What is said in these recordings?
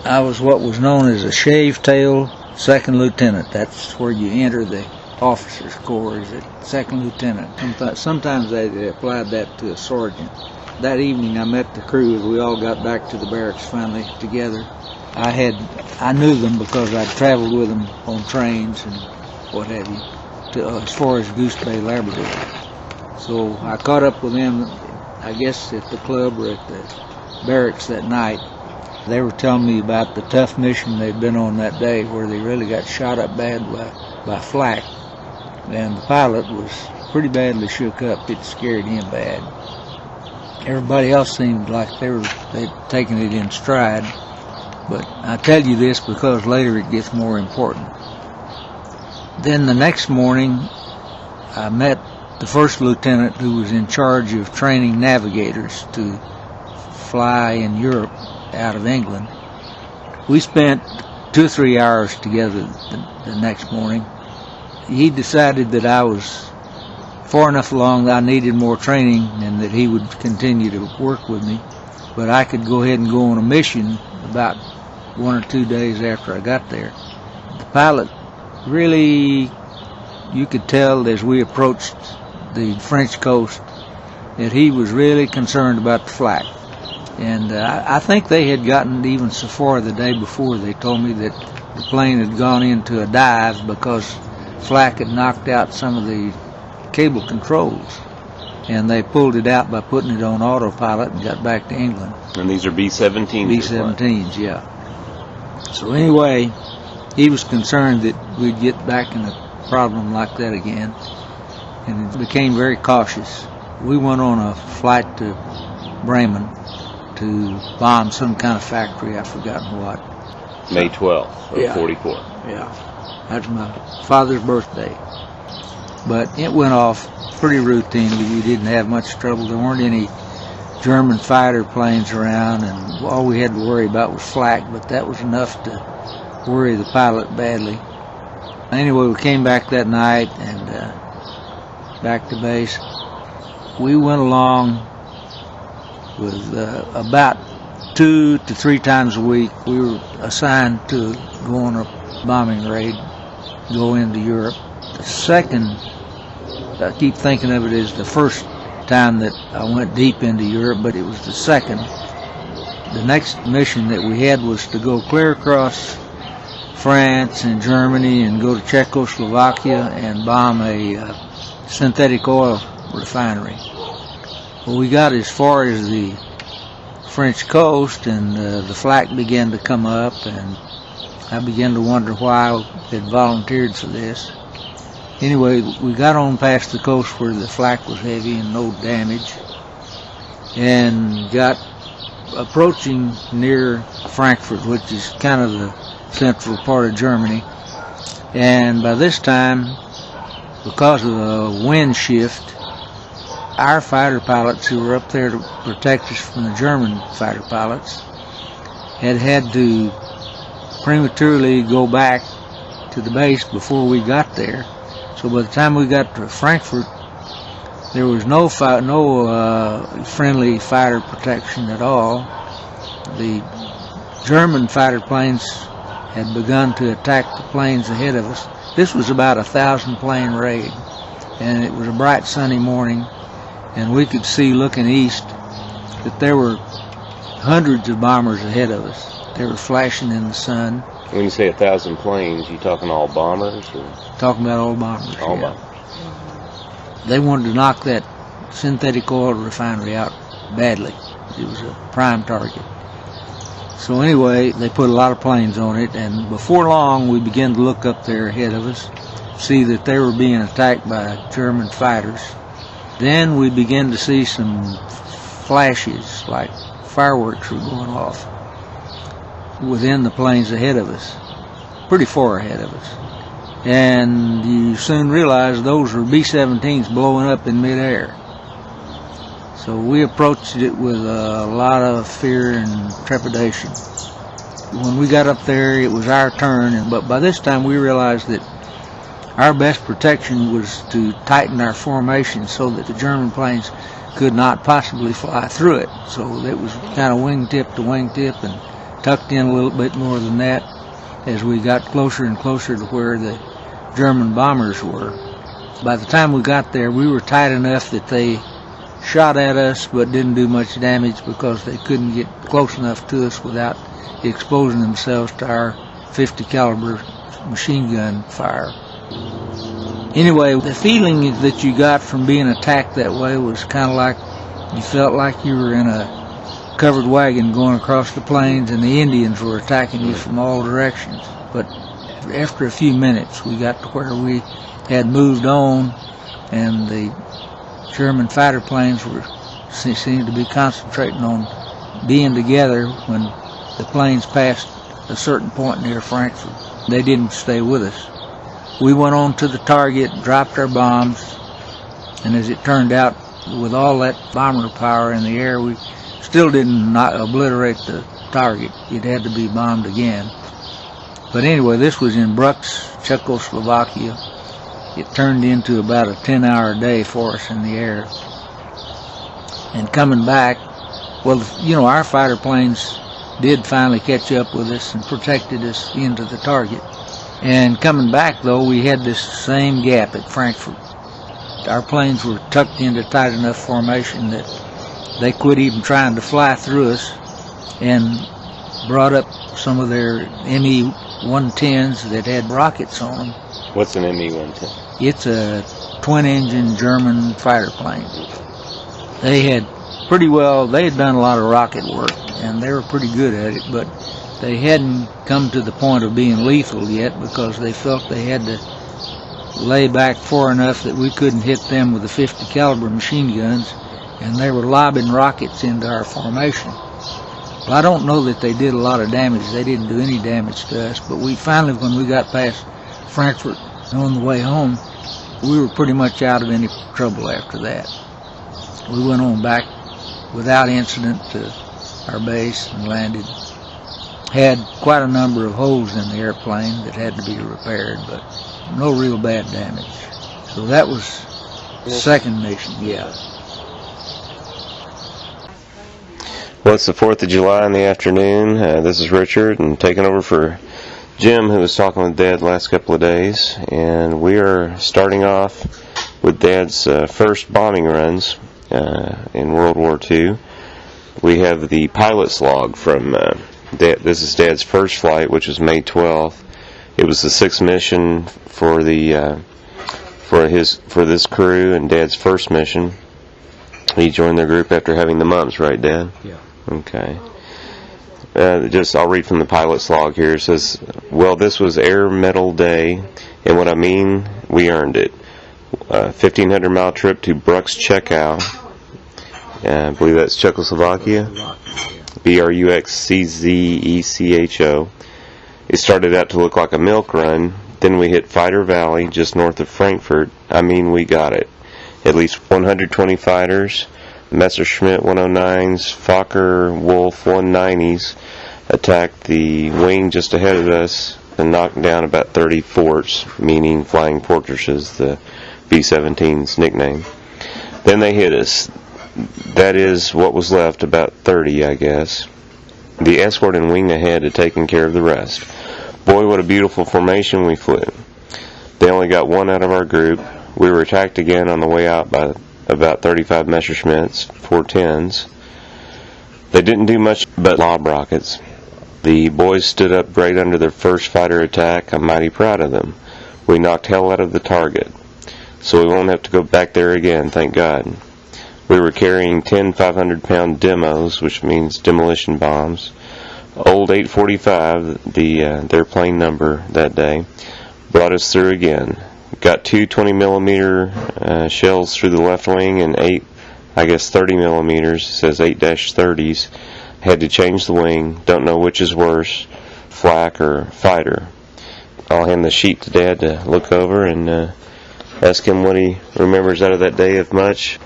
I was what was known as a shave-tail second lieutenant. That's where you enter the officer's corps, is at second lieutenant. Sometimes they applied that to a sergeant. That evening I met the crew as we all got back to the barracks finally together. I knew them because I'd traveled with them on trains and what have you, as far as Goose Bay, Labrador. So I caught up with them, I guess at the club or at the barracks that night. They were telling me about the tough mission they'd been on that day where they really got shot up bad by flak. And the pilot was pretty badly shook up. It scared him bad. Everybody else seemed like they'd taken it in stride. But I tell you this because later it gets more important. Then the next morning, I met the first lieutenant who was in charge of training navigators to fly in Europe out of England. We spent 2 or 3 hours together the next morning. He decided that I was far enough along that I needed more training and that he would continue to work with me, but I could go ahead and go on a mission about 1 or 2 days after I got there. The pilot really, you could tell as we approached the French coast that he was really concerned about the flak. And I think they had gotten even so far the day before. They told me that the plane had gone into a dive because flak had knocked out some of the cable controls. And they pulled it out by putting it on autopilot and got back to England. And these are B-17s? B-17s, yeah. So anyway, he was concerned that we'd get back in a problem like that again, and became very cautious. We went on a flight to Bremen to bomb some kind of factory, I've forgotten what. May 12th of 44. Yeah, that's my father's birthday. But it went off pretty routinely. We didn't have much trouble. There weren't any German fighter planes around, and all we had to worry about was flak, but that was enough to worry the pilot badly. Anyway, we came back that night and back to base. We went along with about 2 to 3 times a week. We were assigned to go on a bombing raid, go into Europe. The second, I keep thinking of it as the first time that I went deep into Europe, but it was the second. The next mission that we had was to go clear across France and Germany and go to Czechoslovakia and bomb a synthetic oil refinery. Well, we got as far as the French coast, and the flak began to come up, and I began to wonder why I had volunteered for this. Anyway, we got on past the coast where the flak was heavy and no damage, and got approaching near Frankfurt, which is kind of the central part of Germany. And by this time, because of a wind shift, our fighter pilots who were up there to protect us from the German fighter pilots had to prematurely go back to the base before we got there. So by the time we got to Frankfurt, there was no friendly fighter protection at all. The German fighter planes had begun to attack the planes ahead of us. This was about a 1,000 plane raid, and it was a bright sunny morning, and we could see looking east that there were hundreds of bombers ahead of us. They were flashing in the sun. When you say 1,000 planes, you talking all bombers? Or? Talking about all bombers. All bombers. They wanted to knock that synthetic oil refinery out badly. It was a prime target. So anyway, they put a lot of planes on it, and before long we began to look up there ahead of us, see that they were being attacked by German fighters. Then we began to see some flashes, like fireworks were going off within the planes ahead of us, pretty far ahead of us. And you soon realize those were B-17s blowing up in midair. So we approached it with a lot of fear and trepidation. When we got up there, it was our turn, but by this time we realized that our best protection was to tighten our formation so that the German planes could not possibly fly through it. So it was kind of wingtip to wingtip and tucked in a little bit more than that as we got closer and closer to where the German bombers were. By the time we got there, we were tight enough that they shot at us but didn't do much damage because they couldn't get close enough to us without exposing themselves to our 50 caliber machine gun fire. Anyway, the feeling that you got from being attacked that way was kind of like you felt like you were in a covered wagon going across the plains and the Indians were attacking you from all directions. But after a few minutes, we got to where we had moved on, and the German fighter planes seemed to be concentrating on being together when the planes passed a certain point near Frankfurt. They didn't stay with us. We went on to the target, dropped our bombs, and as it turned out, with all that bomber power in the air, we still didn't obliterate the target. It had to be bombed again. But anyway, this was in Brux, Czechoslovakia. It turned into about a 10-hour day for us in the air. And coming back, well, you know, our fighter planes did finally catch up with us and protected us into the target. And coming back, though, we had this same gap at Frankfurt. Our planes were tucked into tight enough formation that they quit even trying to fly through us and brought up some of their Me-110s that had rockets on them. What's an Me-110? It's a twin-engine German fighter plane. They had done a lot of rocket work, and they were pretty good at it, but they hadn't come to the point of being lethal yet because they felt they had to lay back far enough that we couldn't hit them with the 50 caliber machine guns, and they were lobbing rockets into our formation. Well, I don't know that they did a lot of damage. They didn't do any damage to us, but we finally, when we got past Frankfurt on the way home, we were pretty much out of any trouble after that. We went on back without incident to our base and landed. Had quite a number of holes in the airplane that had to be repaired, but no real bad damage. So that was the second mission, yeah. Well, it's the 4th of July in the afternoon. This is Richard, and taking over for Jim, who was talking with Dad the last couple of days. And we are starting off with Dad's first bombing runs in World War II. We have the pilot's log from this is Dad's first flight, which was May 12th. It was the 6th mission for this crew and Dad's first mission. He joined their group after having the mumps, right, Dad? Yeah. Okay. I'll read from the pilot's log here. It says, "Well, this was Air Medal Day, and what I mean, we earned it. 1,500-mile trip to Brux, Czechia. I believe that's Czechoslovakia. Bruxczecho. It started out to look like a milk run. Then we hit Fighter Valley, just north of Frankfurt. I mean, we got it. At least 120 fighters, Messerschmitt 109s, Fokker Wolf 190s attacked the wing just ahead of us and knocked down about 30 forts, meaning flying fortresses, the B-17's nickname. Then they hit us. That is what was left, about 30, I guess. The escort and wing ahead had taken care of the rest. Boy, what a beautiful formation we flew. They only got one out of our group. We were attacked again on the way out by about 35 Messerschmitts, 410s. They didn't do much but lob rockets. The boys stood up great under their first fighter attack. I'm mighty proud of them. We knocked hell out of the target, so we won't have to go back there again, thank God. We were carrying 10 500-pound demos, which means demolition bombs. Old 845, their plane number that day, brought us through again. Got 2 20-millimeter shells through the left wing and 8, 30 millimeters, says 8-30s. Had to change the wing. Don't know which is worse, flak or fighter. I'll hand the sheet to Dad to look over and ask him what he remembers out of that day of much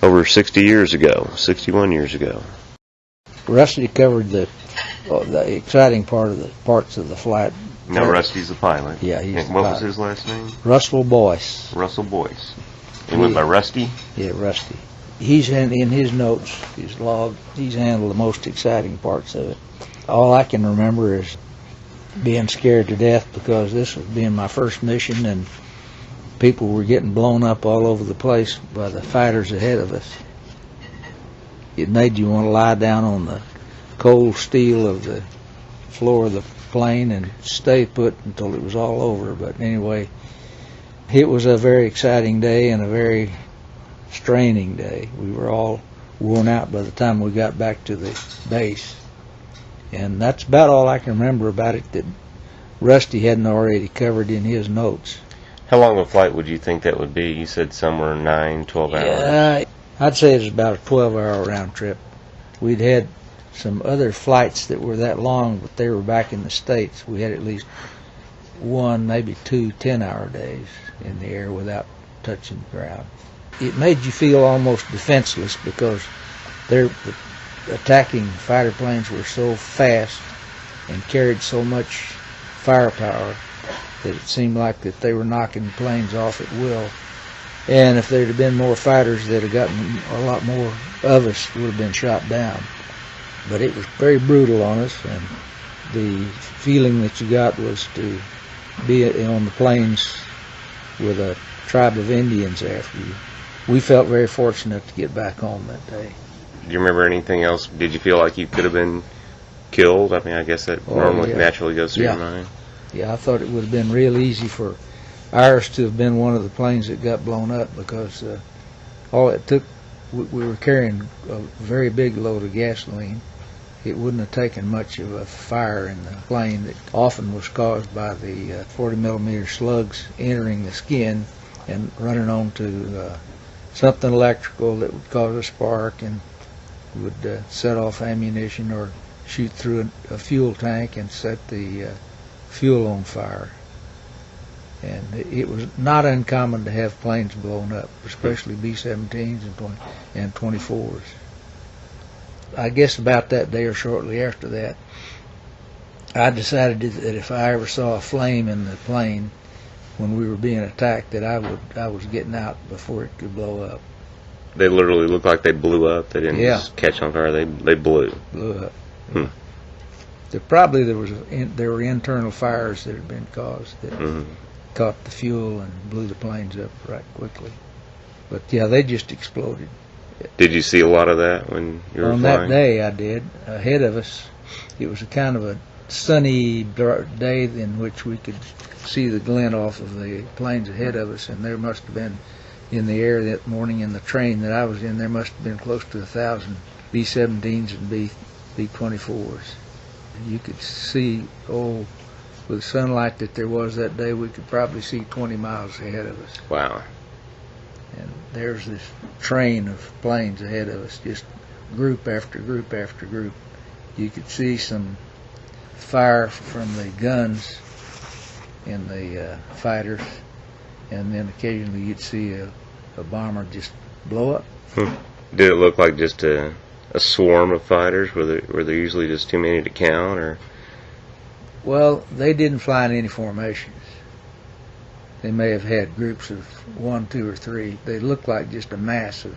over 61 years ago. Rusty covered the exciting parts of the flight. No, Rusty's the pilot. Yeah, he's and what was his last name? Russell Boyce. Russell Boyce. He went by Rusty? Yeah, Rusty. He's in his notes, his log, he's handled the most exciting parts of it. All I can remember is being scared to death because this was being my first mission and people were getting blown up all over the place by the fighters ahead of us. It made you want to lie down on the cold steel of the floor of the plane and stay put until it was all over. But anyway, it was a very exciting day and a very straining day. We were all worn out by the time we got back to the base. And that's about all I can remember about it that Rusty hadn't already covered in his notes. How long of a flight would you think that would be? You said somewhere 9, 12 hours. Yeah, I'd say it was about a 12-hour round trip. We'd had some other flights that were that long, but they were back in the States. We had at least one, maybe two 10-hour days in the air without touching the ground. It made you feel almost defenseless because the attacking fighter planes were so fast and carried so much firepower that it seemed like that they were knocking planes off at will. And if there'd have been more fighters, they'd have gotten a lot more of us would have been shot down. But it was very brutal on us, and the feeling that you got was to be on the plains with a tribe of Indians after you. We felt very fortunate to get back home that day. Do you remember anything else? Did you feel like you could have been killed? I mean, I guess that normally naturally goes through your mind. Yeah, I thought it would have been real easy for ours to have been one of the planes that got blown up because all it took, we were carrying a very big load of gasoline. It wouldn't have taken much of a fire in the plane that often was caused by the 40-millimeter slugs entering the skin and running onto something electrical that would cause a spark and would set off ammunition or shoot through a fuel tank and set the fuel on fire. And it was not uncommon to have planes blown up, especially B-17s and 24s. I guess about that day or shortly after that, I decided that if I ever saw a flame in the plane when we were being attacked, that I was getting out before it could blow up. They literally looked like they blew up. They didn't just catch on fire. They blew. Blew up. Hmm. There were internal fires that had been caused that caught the fuel and blew the planes up right quickly. But yeah, they just exploded. Did you see a lot of that when you were flying? On that day, I did. Ahead of us, it was a kind of a sunny day in which we could see the glint off of the planes ahead of us, and there must have been in the air that morning in the train that I was in, there must have been close to 1,000 B-17s and B-24s. You could see, with the sunlight that there was that day, we could probably see 20 miles ahead of us. Wow. And there's this train of planes ahead of us, just group after group after group. You could see some fire from the guns in the fighters, and then occasionally you'd see a bomber just blow up. Did it look like just a swarm of fighters? Were there usually just too many to count, or? Well, they didn't fly in any formations. They may have had groups of 1, 2, or 3. They looked like just a mass of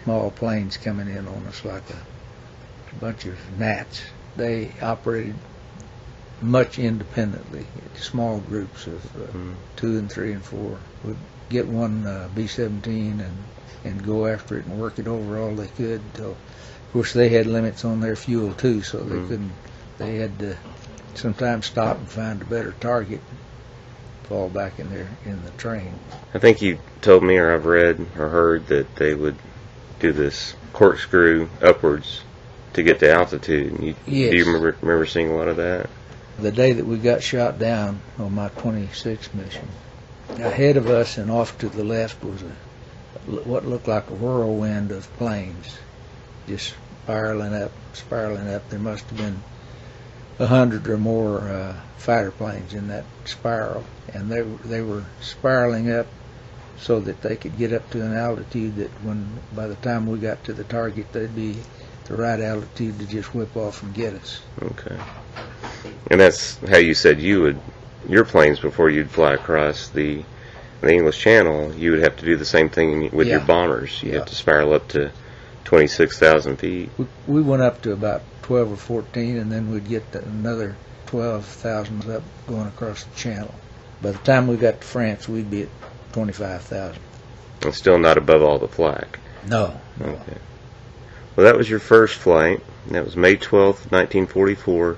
small planes coming in on us like a bunch of gnats. They operated much independently, small groups of 2 and 3 and 4 would get one B-17 and go after it and work it over all they could until, of course, they had limits on their fuel too, so they couldn't. They had to sometimes stop and find a better target, fall back in the train. I think you told me, or I've read or heard, that they would do this corkscrew upwards to get to altitude. Yes. Do you remember seeing a lot of that? The day that we got shot down on my 26th mission, ahead of us and off to the left was what looked like a whirlwind of planes, just spiraling up. There must have been 100 or more fighter planes in that spiral, and they were spiraling up so that they could get up to an altitude that by the time we got to the target, they'd be the right altitude to just whip off and get us. Okay. And that's how you said your planes, before you'd fly across the English Channel, you would have to do the same thing with your bombers. You have to spiral up to 26,000 feet. We went up to about 12 or 14, and then we'd get another 12,000 up going across the channel. By the time we got to France, we'd be at 25,000. And still not above all the flak. No. Okay. Well, that was your first flight. That was May 12th, 1944.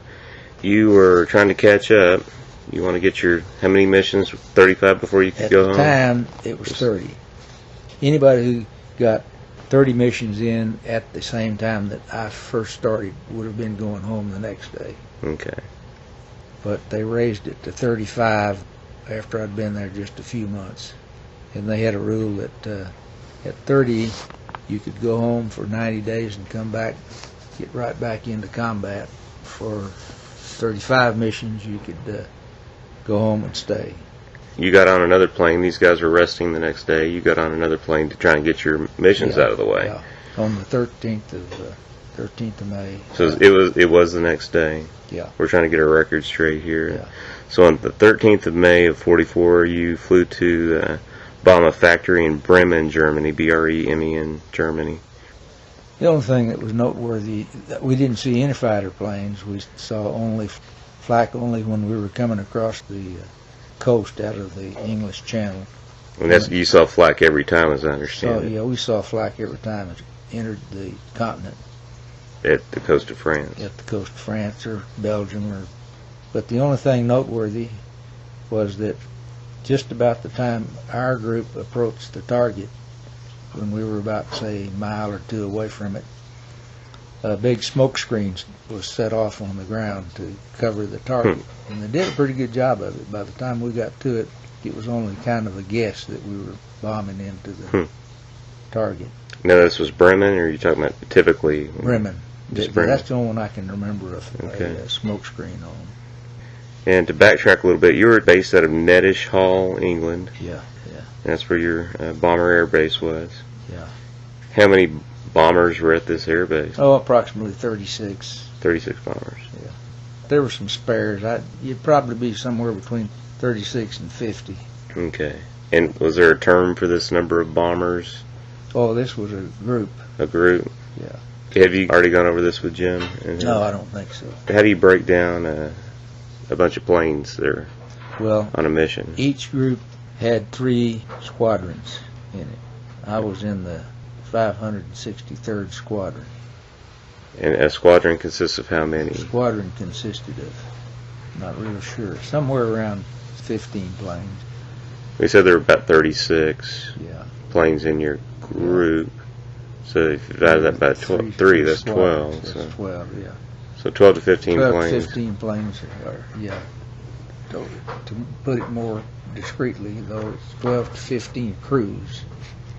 You were trying to catch up. You want to get your, how many missions? 35 before you could go home? At the time, it was 30. Anybody who got 30 missions in at the same time that I first started would have been going home the next day. Okay. But they raised it to 35 after I'd been there just a few months. And they had a rule that at 30, you could go home for 90 days and come back, get right back into combat. For 35 missions, you could go home and stay. You got on another plane. These guys were resting the next day. You got on another plane to try and get your missions out of the way. Yeah, on the 13th of May. So it was the next day. Yeah. We're trying to get our record straight here. Yeah. So on the 13th of May of 44, you flew to bomb a factory in Bremen, Germany, Bremen, Germany. The only thing that was noteworthy, we didn't see any fighter planes. We saw flak only when we were coming across the coast out of the English Channel. And you saw flak every time, as I understand it. Yeah, we saw flak every time it entered the continent. At the coast of France. At the coast of France or Belgium. But the only thing noteworthy was that just about the time our group approached the target, when we were about, say, a mile or two away from it, a big smoke screen was set off on the ground to cover the target. And they did a pretty good job of it. By the time we got to it, it was only kind of a guess that we were bombing into the target. Now, this was Bremen, or are you talking about typically? Bremen. Bremen. That's the only one I can remember of a smoke screen on. And to backtrack a little bit, you were based out of Nettish Hall, England. Yeah. And that's where your bomber air base was. Yeah. How many bombers were at this air base? Oh, approximately 36. 36 bombers. Yeah. There were some spares. You'd probably be somewhere between 36 and 50. Okay. And was there a term for this number of bombers? Oh, this was a group. A group? Yeah. Have you already gone over this with Jim? No, I don't think so. How do you break down a bunch of planes there on a mission? Each group had 3 squadrons in it. I was in the 563rd Squadron. And a squadron consists of how many? The squadron consisted of, not really sure, somewhere around 15 planes. We said there were about 36 planes in your group. So if you divide that by 3, that's 12. That's 12, yeah. So 12 to 15 12 planes. 12 to 15 planes are, yeah. So, to put it more discreetly, though, it's 12 to 15 crews.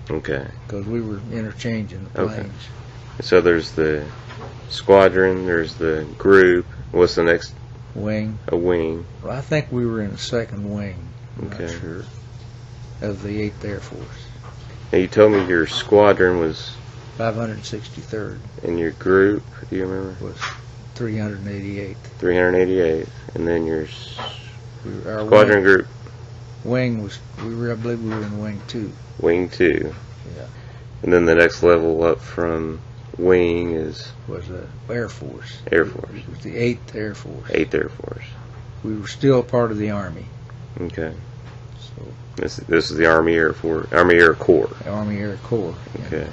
Okay. Because we were interchanging the planes. Okay. So there's the squadron, there's the group. What's the next? Wing. A wing. Well, I think we were in the 2nd wing. I'm Okay. not sure. Of the 8th Air Force. Now you told me your squadron was 563rd. And your group, do you remember? Was 388th. 388th. And then your Our squadron group? Wing was, I believe we were in Wing 2. Wing 2. Yeah. And then the next level up from wing was Air Force. Air Force. It was the 8th Air Force. 8th Air Force. We were still part of the Army. Okay. So this is the Army Air Force, Army Air Corps. Army Air Corps. Okay.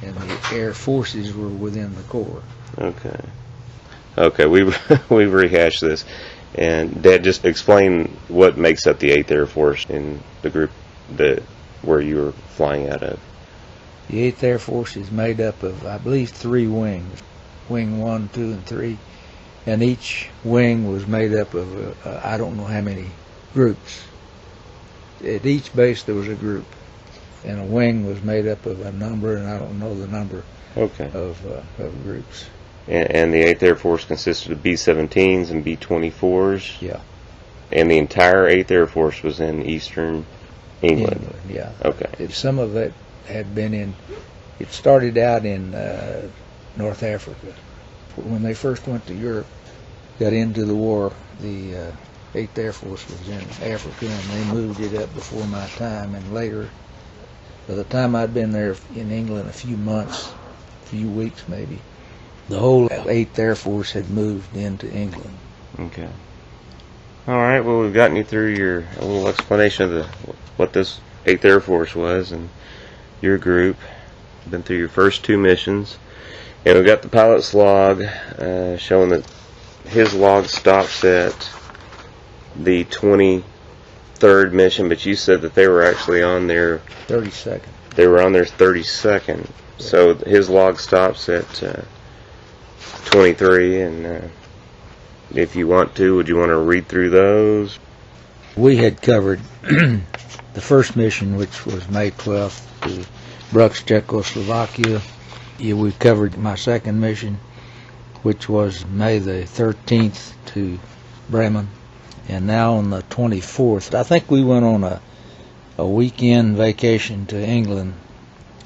And the Air Forces were within the Corps. Okay. Okay, we've rehashed this. And Dad, just explain what makes up the 8th Air Force in the group where you were flying out of. The 8th Air Force is made up of, I believe, 3 wings. Wing 1, 2, and 3. And each wing was made up of, I don't know how many groups. At each base there was a group. And a wing was made up of a number, and I don't know the number of groups. And the 8th Air Force consisted of B-17s and B-24s? Yeah. And the entire 8th Air Force was in eastern England? Yeah. Okay. Some of it had been it started out in North Africa. When they first went to Europe, got into the war, the 8th Air Force was in Africa, and they moved it up before my time. And later, by the time I'd been there in England a few months, few weeks maybe. The whole 8th Air Force had moved into England. Okay. All right. Well, we've gotten you through your little explanation of what this 8th Air Force was and your group. Been through your first 2 missions, and we got the pilot's log showing that his log stops at the 23rd mission, but you said that they were actually on their 32nd. They were on their 32nd. Yeah. So his log stops at 23, and if you want to, would you want to read through those? We had covered the first mission, which was May 12th to Brux, Czechoslovakia. We covered my second mission, which was May the 13th to Bremen. And now on the 24th, I think we went on a weekend vacation to England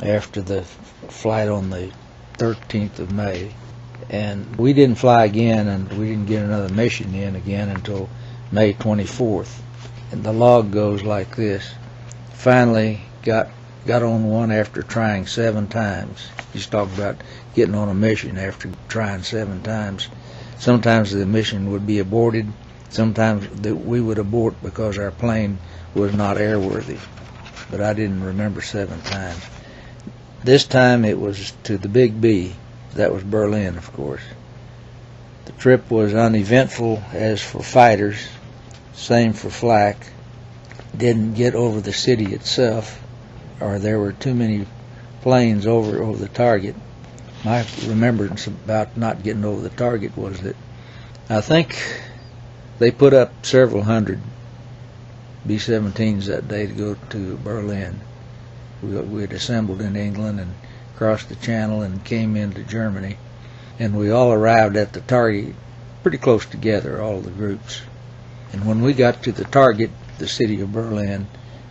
after the flight on the 13th of May. And we didn't fly again, and we didn't get another mission in again until May 24th. And the log goes like this. Finally got on one after trying 7 times. He's talking about getting on a mission after trying 7 times. Sometimes the mission would be aborted. Sometimes we would abort because our plane was not airworthy. But I didn't remember 7 times. This time it was to the Big B. That was Berlin, of course. The trip was uneventful as for fighters. Same for flak. Didn't get over the city itself, or there were too many planes over the target. My remembrance about not getting over the target was that I think they put up several hundred B-17s that day to go to Berlin. We had assembled in England and crossed the channel and came into Germany, and we all arrived at the target pretty close together, all the groups. And when we got to the target, the city of Berlin,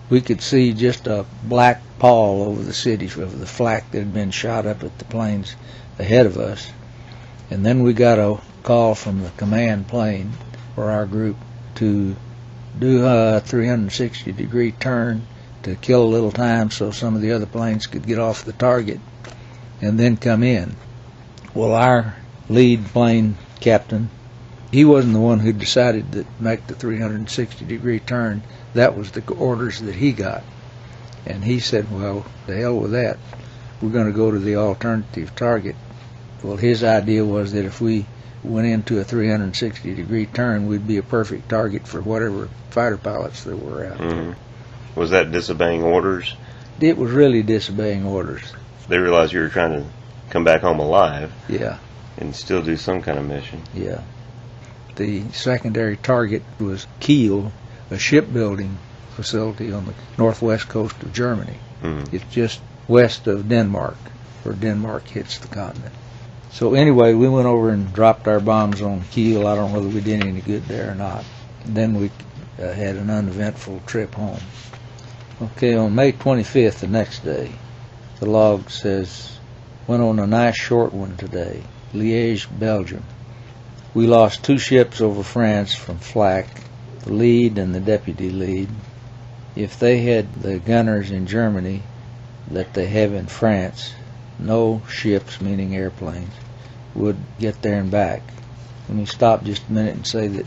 we could see just a black pall over the city of the flak that had been shot up at the planes ahead of us. And then we got a call from the command plane for our group to do a 360-degree turn to kill a little time so some of the other planes could get off the target and then come in. Well, our lead plane captain, he wasn't the one who decided to make the 360-degree turn. That was the orders that he got. And he said, well, the hell with that. We're going to go to the alternative target. Well, his idea was that if we went into a 360-degree turn, we'd be a perfect target for whatever fighter pilots there were out there. Was that disobeying orders? It was really disobeying orders. They realized you were trying to come back home alive. Yeah. And still do some kind of mission. Yeah. The secondary target was Kiel, a shipbuilding facility on the northwest coast of Germany. It's just west of Denmark, where Denmark hits the continent. So anyway, we went over and dropped our bombs on Kiel. I don't know whether we did any good there or not. Then we had an uneventful trip home. Okay, on May 25th, the next day, the log says, went on a nice short one today, Liège, Belgium. We lost 2 ships over France from flak, the lead and the deputy lead. If they had the gunners in Germany that they have in France, no ships, meaning airplanes, would get there and back. Let me stop just a minute and say that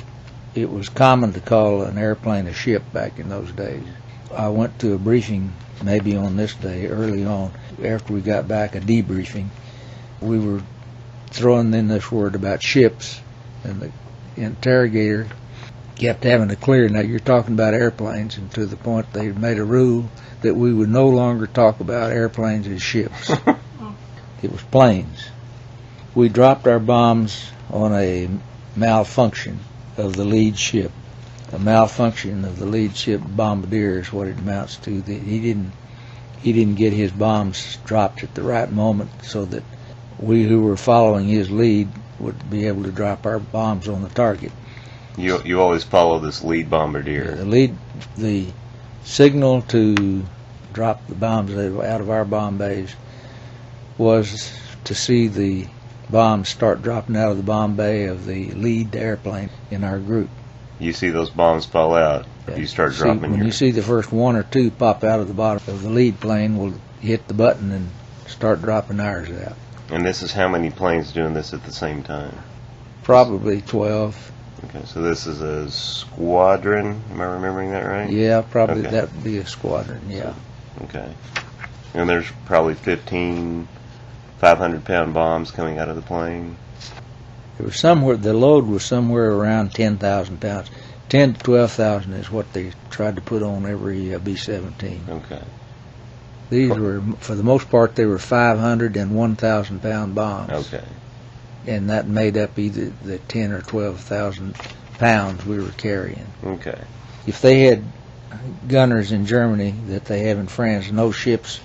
it was common to call an airplane a ship back in those days. I went to a briefing maybe on this day, early on, after we got back, a debriefing. We were throwing in this word about ships, and the interrogator kept having to clear, now you're talking about airplanes, and to the point they made a rule that we would no longer talk about airplanes as ships. It was planes. We dropped our bombs on a malfunction of the lead ship. A malfunction of the lead ship bombardier is what it amounts to. He didn't get his bombs dropped at the right moment so that we who were following his lead would be able to drop our bombs on the target. You always follow this lead bombardier. The signal to drop the bombs out of our bomb bays was to see the bombs start dropping out of the bomb bay of the lead airplane in our group. You see those bombs fall out. Yeah. You start dropping. When you see the first 1 or 2 pop out of the bottom of the lead plane, we'll hit the button and start dropping ours out. And this is how many planes doing this at the same time? Probably 12. Okay, so this is a squadron. Am I remembering that right? Yeah, probably Okay. that would be a squadron, yeah. Okay. And there's probably 15 500-pound bombs coming out of the plane. It was somewhere, the load was somewhere around 10,000 pounds. 10 to 12,000 is what they tried to put on every B-17. Okay. These were, for the most part, they were 500 and 1,000 pound bombs. Okay. And that made up either the 10 or 12,000 pounds we were carrying. Okay. If they had gunners in Germany that they have in France, no ships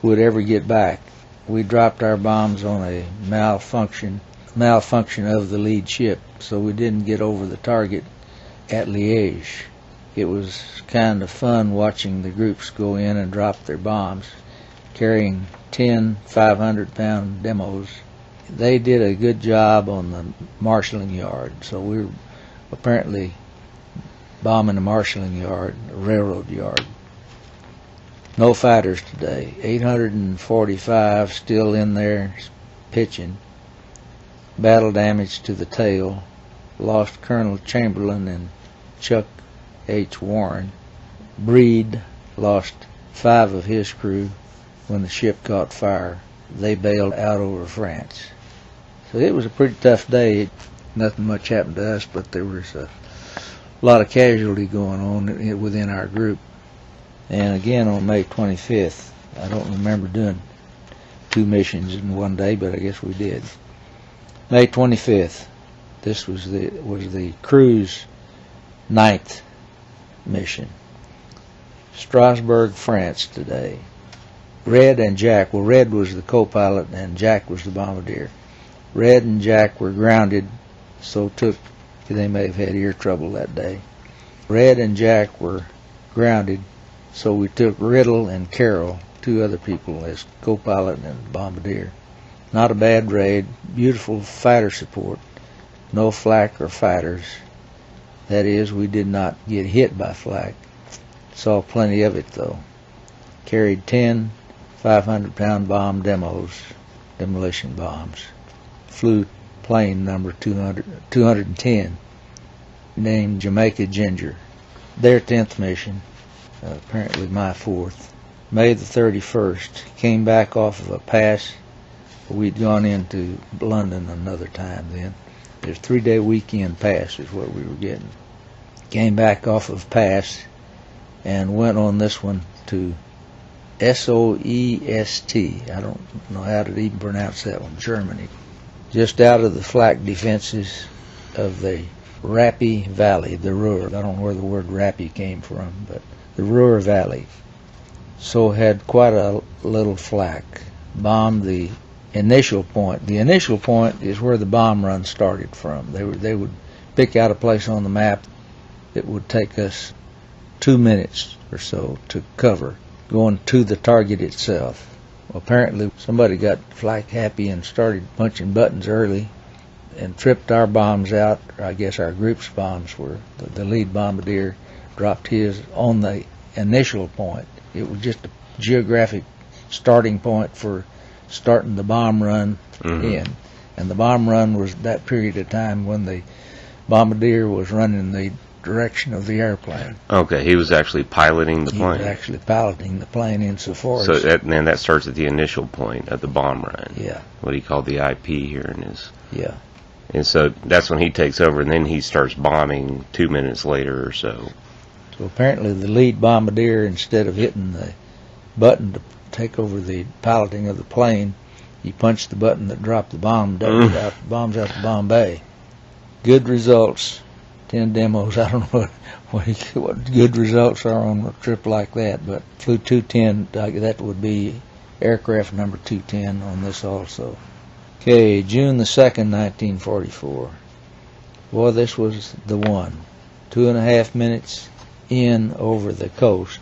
would ever get back. We dropped our bombs on a malfunction of the lead ship, so we didn't get over the target at Liège. It was kind of fun watching the groups go in and drop their bombs, carrying 10 500-pound demos. They did a good job on the marshalling yard, so we were apparently bombing a marshalling yard, a railroad yard. No fighters today. 845 still in there pitching. Battle damage to the tail. Lost Colonel Chamberlain and Chuck H. Warren. Breed lost 5 of his crew when the ship caught fire. They bailed out over France. So it was a pretty tough day. Nothing much happened to us, but there was a lot of casualty going on within our group. And again on May 25th, I don't remember doing 2 missions in one day, but I guess we did. May 25th, this was the crew's 9th mission. Strasbourg, France today. Red and Jack, well, Red was the co-pilot and Jack was the bombardier. Red and Jack were grounded, so they may have had ear trouble that day. Red and Jack were grounded, so we took Riddle and Carroll, 2 other people, as co-pilot and bombardier. Not a bad raid, beautiful fighter support, no flak or fighters. That is, we did not get hit by flak. Saw plenty of it though. Carried 10 500-pound bomb demos, demolition bombs. Flew plane number 210, named Jamaica Ginger. Their 10th mission, apparently my 4th. May the 31st, came back off of a pass. We'd gone into London another time then. There's 3-day weekend pass is what we were getting. Came back off of pass and went on this one to Soest. I don't know how to even pronounce that one, Germany. Just out of the flak defenses of the Rappi Valley, the Ruhr. I don't know where the word Rappi came from, but the Ruhr Valley. So had quite a little flak. Bombed the initial point. The initial point is where the bomb run started from. They would pick out a place on the map. It would take us 2 minutes or so to cover, going to the target itself. Apparently somebody got flak happy and started punching buttons early and tripped our bombs out. I guess our group's bombs were. The lead bombardier dropped his on the initial point. It was just a geographic starting point for starting the bomb run in. And the bomb run was that period of time when the bombardier was running the direction of the airplane. Okay, he was actually piloting the plane. He was actually piloting the plane insofar as... So that starts at the initial point of the bomb run. Yeah. What he called the IP here in his... Yeah. And so that's when he takes over, and then he starts bombing 2 minutes later or so. So apparently the lead bombardier, instead of hitting the button to take over the piloting of the plane, he punched the button that dropped the bombs out to Bombay. Good results. 10 demos. I don't know what good results are on a trip like that, but flew 210. That would be aircraft number 210 on this also. Okay, June the 2nd, 1944. Boy, this was the one. 2.5 minutes in over the coast,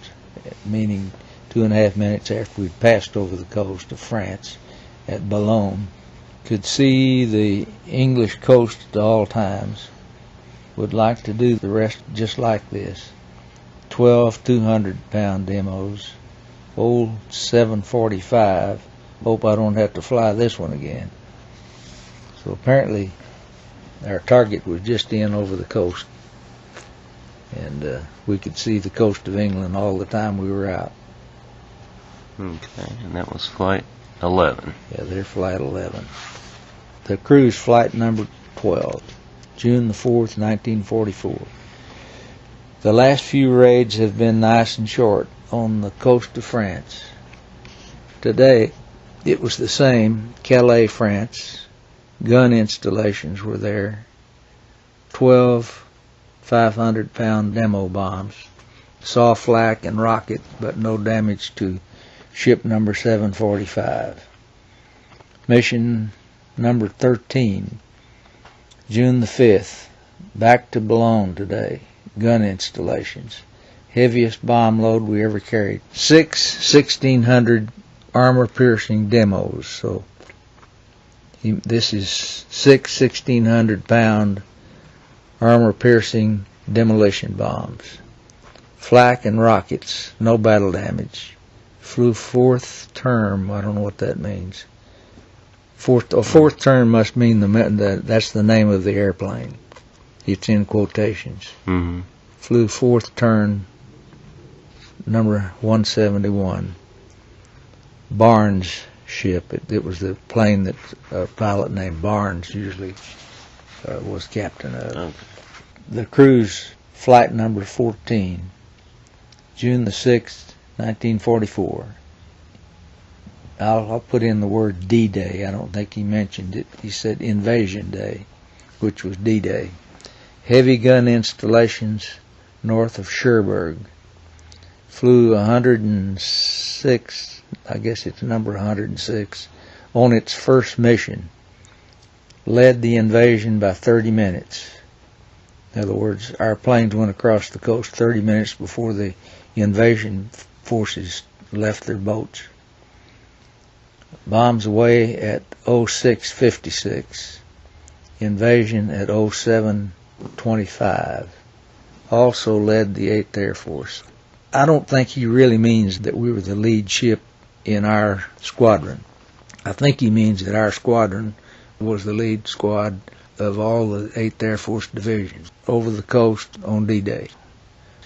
meaning 2.5 minutes after we'd passed over the coast of France at Boulogne. Could see the English coast at all times. Would like to do the rest just like this. 12 200-pound demos, old 745 Hope I don't have to fly this one again. So apparently our target was just in over the coast, and we could see the coast of England all the time we were out. Okay, and that was Flight 11. Yeah, they're Flight 11. The cruise flight number 12, June the 4th, 1944. The last few raids have been nice and short on the coast of France. Today, it was the same. Calais, France. Gun installations were there. 12 500-pound demo bombs. Saw flak and rocket, but no damage to ship number 745. Mission number 13, June the 5th. Back to Boulogne today. Gun installations. Heaviest bomb load we ever carried. 1600 armor-piercing demos. So this is 6 1600-pound armor-piercing demolition bombs. Flak and rockets. No battle damage. Flew fourth term. I don't know what that means. Fourth term must mean that's the name of the airplane. It's in quotations. Mm-hmm. Flew fourth turn, number 171. Barnes ship. It was the plane that a pilot named Barnes usually was captain of. Okay. The cruise flight number 14, June the 6th, 1944. I'll put in the word D-Day. I don't think he mentioned it. He said Invasion Day, which was D-Day. Heavy gun installations north of Cherbourg. Flew 106, I guess it's number 106, on its first mission. Led the invasion by 30 minutes. In other words, our planes went across the coast 30 minutes before the invasion forces left their boats. Bombs away at 06:56. Invasion at 07:25. Also led the 8th Air Force. I don't think he really means that we were the lead ship in our squadron. I think he means that our squadron was the lead squad of all the 8th Air Force divisions over the coast on D-Day.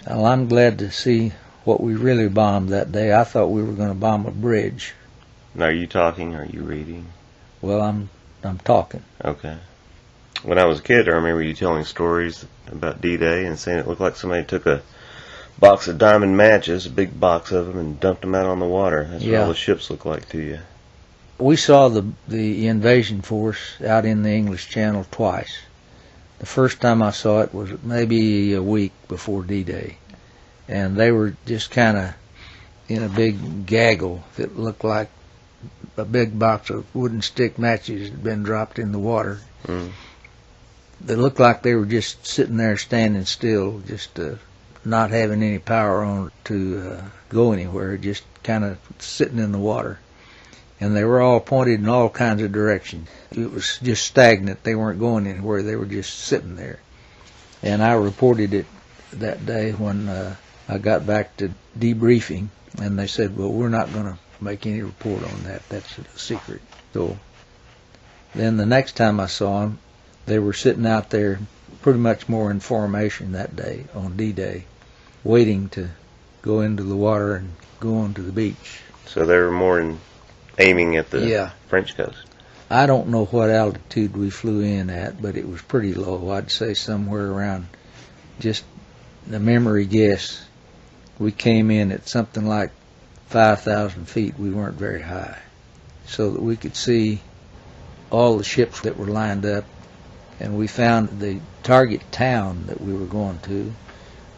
Well, I'm glad to see what we really bombed that day. I thought we were going to bomb a bridge. Now, are you talking or are you reading? Well, I'm talking. Okay. When I was a kid, I remember you telling stories about D-Day and saying it looked like somebody took a box of diamond matches, a big box of them, and dumped them out on the water. That's what all the ships look like to you. We saw the invasion force out in the English Channel twice. The first time I saw it was maybe a week before D-Day, and they were just kind of in a big gaggle that looked like a big box of wooden stick matches had been dropped in the water. Mm. They looked like they were just sitting there standing still, just not having any power on to go anywhere, just kind of sitting in the water. And they were all pointed in all kinds of directions. It was just stagnant. They weren't going anywhere. They were just sitting there. And I reported it that day when I got back to debriefing, and they said, well, we're not going to make any report on that. That's a secret. So then the next time I saw them, they were sitting out there pretty much more in formation that day on D-Day, waiting to go into the water and go on to the beach. So they were more aiming at the French coast. I don't know what altitude we flew in at, but it was pretty low. I'd say somewhere around, just a memory guess, we came in at something like 5,000 feet. We weren't very high, so that we could see all the ships that were lined up. And we found the target town that we were going to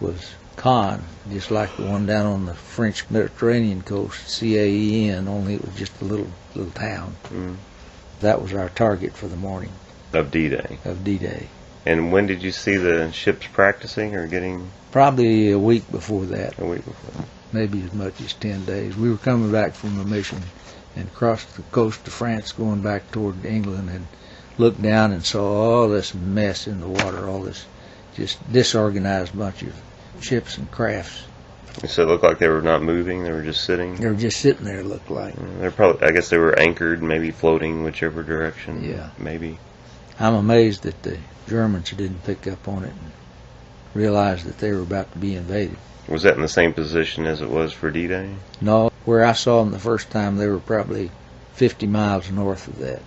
was Caen, just like the one down on the French Mediterranean coast, Caen, only it was just a little town. Mm. That was our target for the morning. Of D-Day. Of D-Day. And when did you see the ships practicing or getting? Probably a week before that. A week before. Maybe as much as 10 days. We were coming back from a mission and crossed the coast of France going back toward England and looked down and saw all this mess in the water, all this just disorganized bunch of ships and crafts. So it looked like they were not moving; they were just sitting. They were just sitting there, it looked like. They're probably, I guess, they were anchored, maybe floating whichever direction. Yeah, maybe. I'm amazed that the Germans didn't pick up on it and realize that they were about to be invaded. Was that in the same position as it was for D-Day? No, where I saw them the first time, they were probably 50 miles north of that.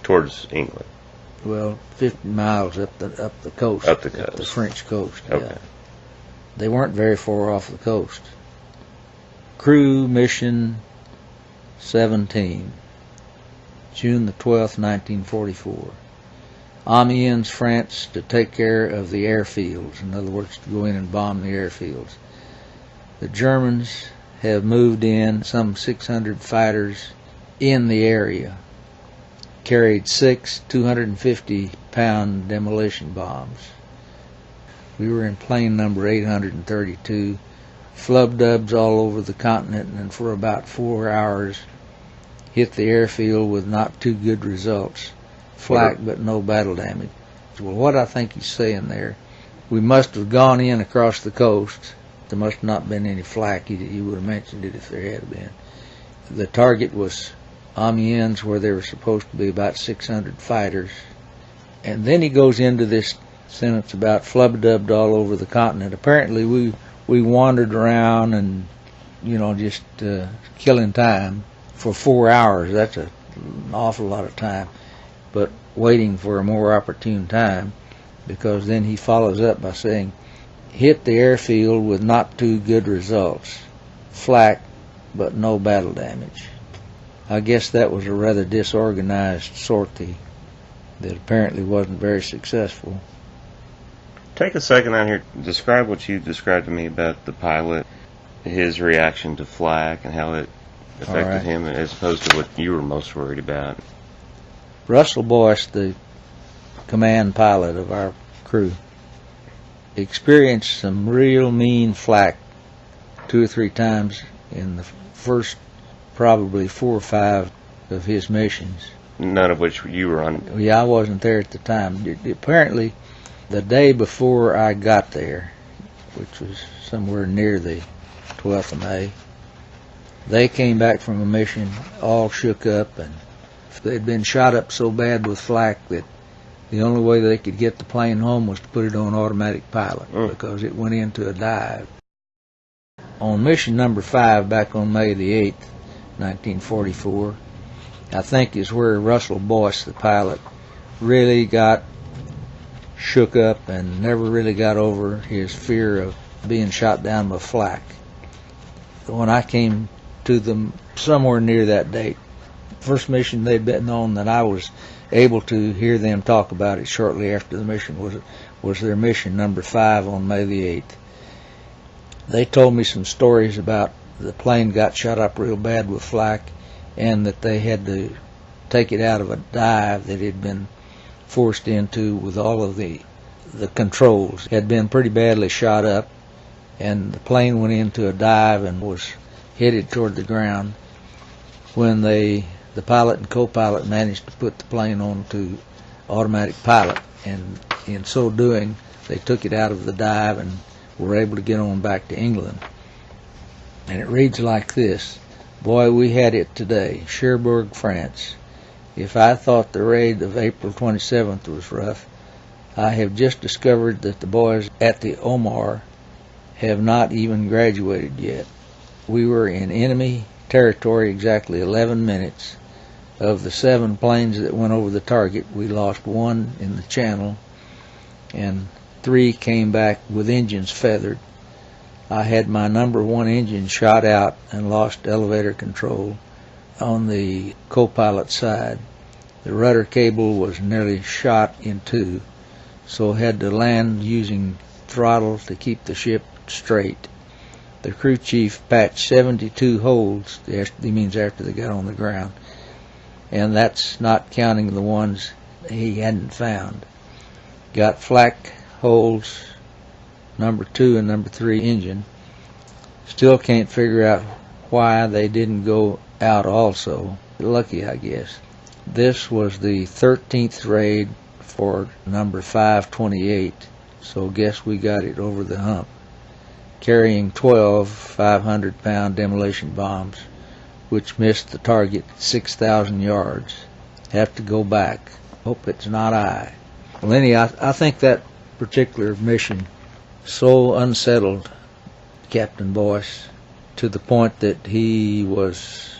Towards England. Well, 50 miles up the coast. Up the coast. Up the French coast. Okay. Yeah. They weren't very far off the coast. Crew Mission 17, June the 12th, 1944. Amiens, France, to take care of the airfields. In other words, to go in and bomb the airfields. The Germans have moved in some 600 fighters in the area. Carried 6 250-pound demolition bombs. We were in plane number 832, flub dubs all over the continent, and for about 4 hours hit the airfield with not too good results. Flak, but no battle damage. Well, what I think he's saying there, we must have gone in across the coast. There must not have been any flak. He would have mentioned it if there had been. The target was Amiens, where there were supposed to be about 600 fighters. And then he goes into this sentence about flub-dubbed all over the continent. Apparently we wandered around and, just killing time for 4 hours. That's an awful lot of time. But waiting for a more opportune time, because then he follows up by saying, hit the airfield with not too good results. Flak, but no battle damage. I guess that was a rather disorganized sortie that apparently wasn't very successful. Take a second out here. Describe what you described to me about the pilot, his reaction to flak, and how it affected him, as opposed to what you were most worried about. Russell Boyce, the command pilot of our crew, experienced some real mean flak 2 or 3 times in the first probably 4 or 5 of his missions. None of which you were on. Yeah, I wasn't there at the time. Apparently, the day before I got there, which was somewhere near the 12th of May, they came back from a mission all shook up, and they'd been shot up so bad with flak that the only way they could get the plane home was to put it on automatic pilot, because it went into a dive. On mission number 5, back on May the 8th, 1944, I think is where Russell Boyce, the pilot, really got shook up and never really got over his fear of being shot down with flak. When I came to them somewhere near that date, first mission they'd been on that I was able to hear them talk about it shortly after the mission was their mission number 5 on May the 8th. They told me some stories about the plane got shot up real bad with flak, and that they had to take it out of a dive that had been forced into with all of the controls. It had been pretty badly shot up, and the plane went into a dive and was headed toward the ground when the pilot and co-pilot managed to put the plane onto automatic pilot, and in so doing they took it out of the dive and were able to get on back to England. And it reads like this: boy, we had it today, Cherbourg, France. If I thought the raid of April 27th was rough, I have just discovered that the boys at the Omar have not even graduated yet. We were in enemy territory exactly 11 minutes. Of the 7 planes that went over the target, we lost 1 in the channel, and 3 came back with engines feathered. I had my number 1 engine shot out and lost elevator control on the co-pilot side. The rudder cable was nearly shot in 2, so had to land using throttle to keep the ship straight. The crew chief patched 72 holes, he means after they got on the ground, and that's not counting the ones he hadn't found. Got flak holes, number 2 and number 3 engine. Still can't figure out why they didn't go out also. Lucky, I guess. This was the 13th raid for number 528, so guess we got it over the hump. carrying 12 500-pound demolition bombs, which missed the target 6,000 yards. Have to go back. Hope it's not I. Well, I think that particular mission so unsettled Captain Boyce to the point that he was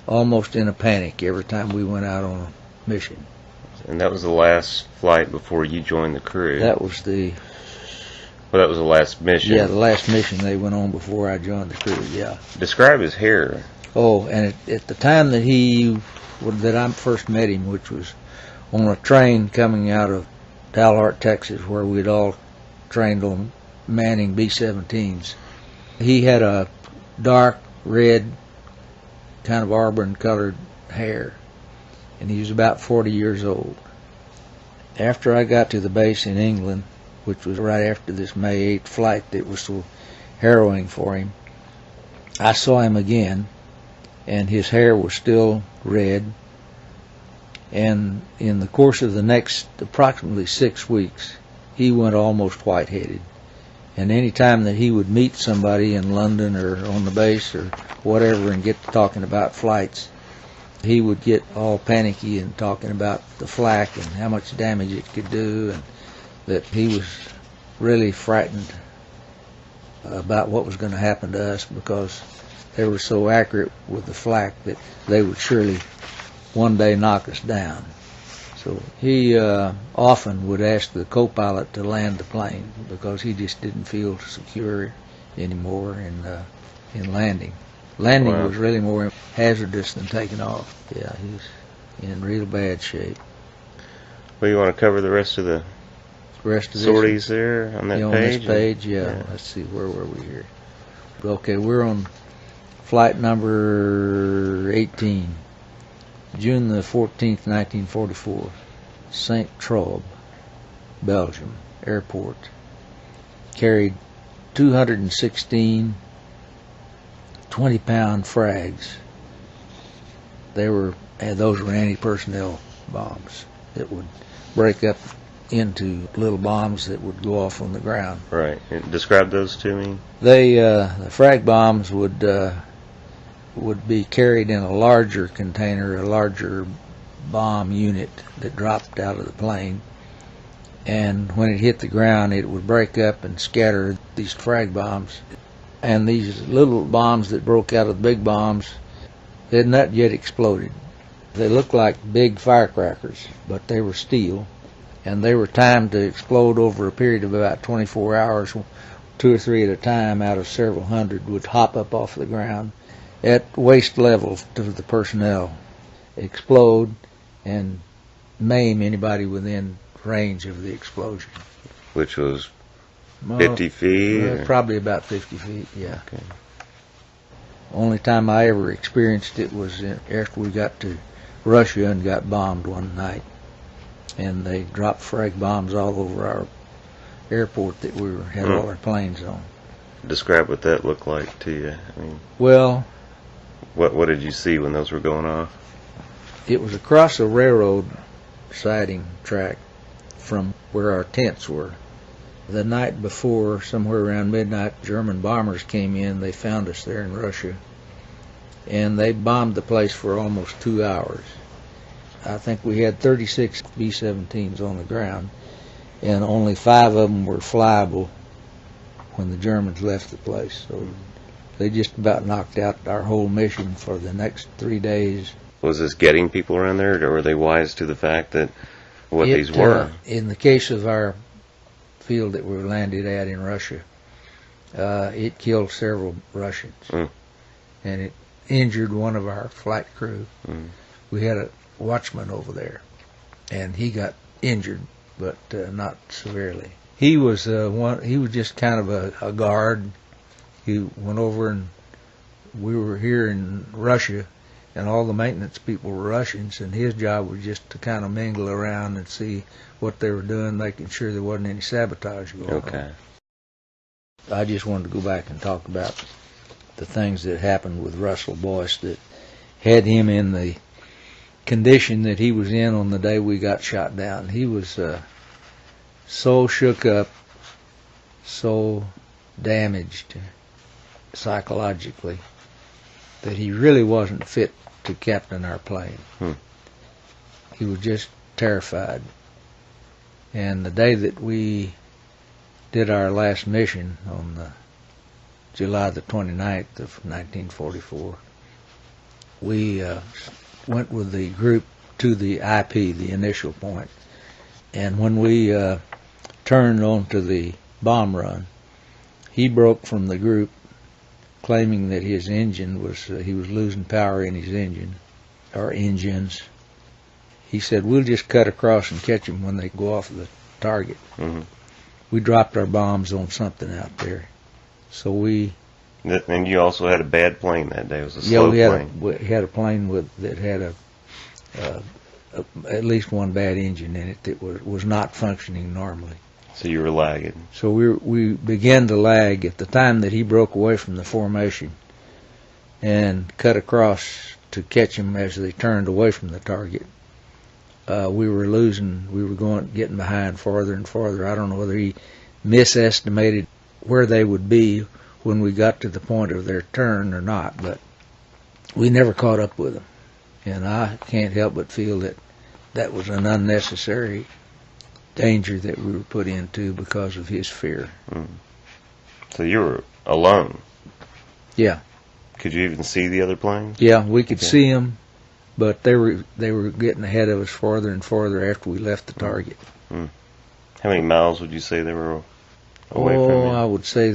almost in a panic every time we went out on a mission. And that was the last flight before you joined the crew. That was the... Well, that was the last mission. Yeah, the last mission they went on before I joined the crew, yeah. Describe his hair. Oh, and at the time that I first met him, which was on a train coming out of Dalhart, Texas, where we'd all trained on manning B-17s, he had a dark red, kind of auburn-colored hair, and he was about 40 years old. After I got to the base in England, which was right after this May 8th flight that was so harrowing for him, I saw him again, and his hair was still red. And in the course of the next approximately 6 weeks, he went almost white-headed. And any time that he would meet somebody in London or on the base or whatever and get to talking about flights, he would get all panicky and talking about the flak and how much damage it could do, and that he was really frightened about what was going to happen to us because they were so accurate with the flak that they would surely one day knock us down. So he often would ask the co-pilot to land the plane because he just didn't feel secure anymore in landing. Landing Wow. was really more hazardous than taking off. Yeah, he was in real bad shape. Well, you want to cover the rest of the sorties there on that on page? this page, yeah. Let's see, where were we here? Okay, we're on flight number 18. June the 14th, 1944, St. Trobe, Belgium, airport. Carried 216 20-pound frags. Those were anti-personnel bombs that would break up into little bombs that would go off on the ground. Right. Describe those to me. The frag bombs would be carried in a larger container, a larger bomb unit that dropped out of the plane, and when it hit the ground it would break up and scatter these frag bombs. And these little bombs that broke out of the big bombs, they had not yet exploded. They looked like big firecrackers, but they were steel, and they were timed to explode over a period of about 24 hours. 2 or 3 at a time out of several hundred would hop up off the ground at waist level to the personnel, explode, and maim anybody within range of the explosion. Which was 50 feet? Probably about 50 feet, yeah. Okay. Only time I ever experienced it was after we got to Russia and got bombed one night. And they dropped frag bombs all over our airport that we had all our planes on. Describe what that looked like to you. I mean, well, what did you see when those were going off? It was across a railroad siding track from where our tents were. The night before, somewhere around midnight, German bombers came in. They found us there in Russia, and they bombed the place for almost 2 hours. I think we had 36 B-17s on the ground, and only 5 of them were flyable when the Germans left the place. So they just about knocked out our whole mission for the next 3 days. Was this getting people around there, or were they wise to the fact that these were? In the case of our field that we landed at in Russia, it killed several Russians, and it injured one of our flight crew. We had a watchman over there, and he got injured, but not severely. He was just kind of a guard. He went over, and we were here in Russia, and all the maintenance people were Russians, and his job was just to kind of mingle around and see what they were doing, making sure there wasn't any sabotage going on. Okay. I just wanted to go back and talk about the things that happened with Russell Boyce that had him in the condition that he was in on the day we got shot down. He was so shook up, so damaged psychologically that he really wasn't fit to captain our plane. He was just terrified. And the day that we did our last mission on July the 29th of 1944, we went with the group to the IP, the initial point. And when we turned onto the bomb run, he broke from the group, claiming that his engine was, he was losing power in his engine, or engines. He said, we'll just cut across and catch them when they go off the target. We dropped our bombs on something out there. So we... And you also had a bad plane that day. It was a slow plane. We had a plane that had at least one bad engine in it that was not functioning normally. So you were lagging. So we began to lag at the time that he broke away from the formation and cut across to catch him as they turned away from the target. We were losing. We were getting behind farther and farther. I don't know whether he misestimated where they would be when we got to the point of their turn or not, but we never caught up with them. And I can't help but feel that that was an unnecessary danger that we were put into because of his fear. So you were alone? Yeah. Could you even see the other planes? Yeah, we could see them, but they were getting ahead of us farther and farther after we left the target. How many miles would you say they were away from you? I would say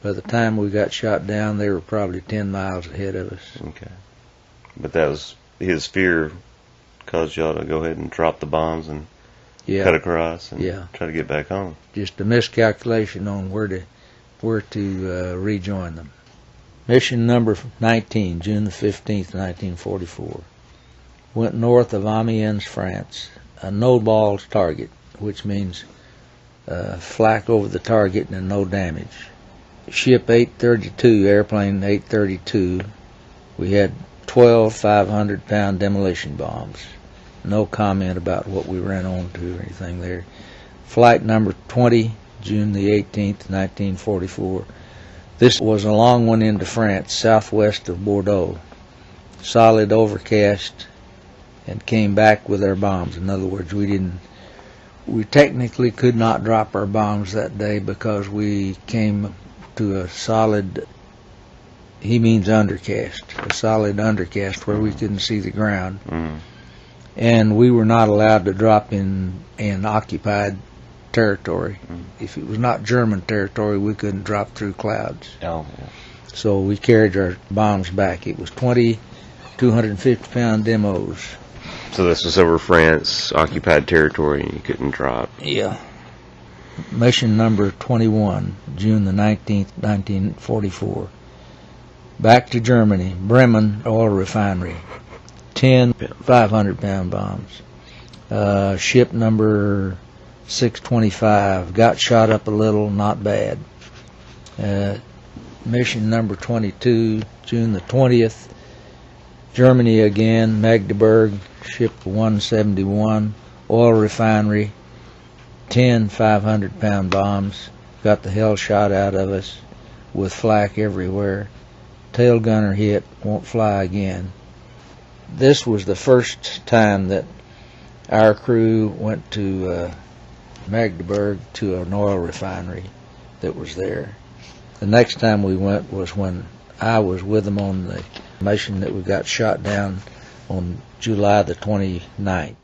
by the time we got shot down, they were probably 10 miles ahead of us. Okay. But that was his fear caused y'all to go ahead and drop the bombs and cut across and try to get back home. Just a miscalculation on where to rejoin them. Mission number 19, June the 15th, 1944. Went north of Amiens, France. A no-balls target, which means flak over the target and no damage. Ship 832, airplane 832. We had 12 500-pound demolition bombs. No comment about what we ran onto or anything there. Flight number 20, June the 18th, 1944. This was a long one into France, southwest of Bordeaux. Solid overcast, and came back with our bombs. In other words, we technically could not drop our bombs that day because we came to a solid, he means undercast, a solid undercast where we couldn't see the ground. And we were not allowed to drop in occupied territory. If it was not German territory, we couldn't drop through clouds. So we carried our bombs back. It was 20 250-pound demos. So this was over France, occupied territory, and you couldn't drop. Yeah. Mission number 21, June the 19th, 1944. Back to Germany, Bremen oil refinery. 10 500-pound bombs. Ship number 625. Got shot up a little, not bad. Mission number 22, June the 20th. Germany again, Magdeburg, ship 171, oil refinery, 10 500-pound bombs. Got the hell shot out of us with flak everywhere. Tail gunner hit, won't fly again. This was the first time that our crew went to Magdeburg to an oil refinery that was there. The next time we went was when I was with them on the mission that we got shot down on July the 29th.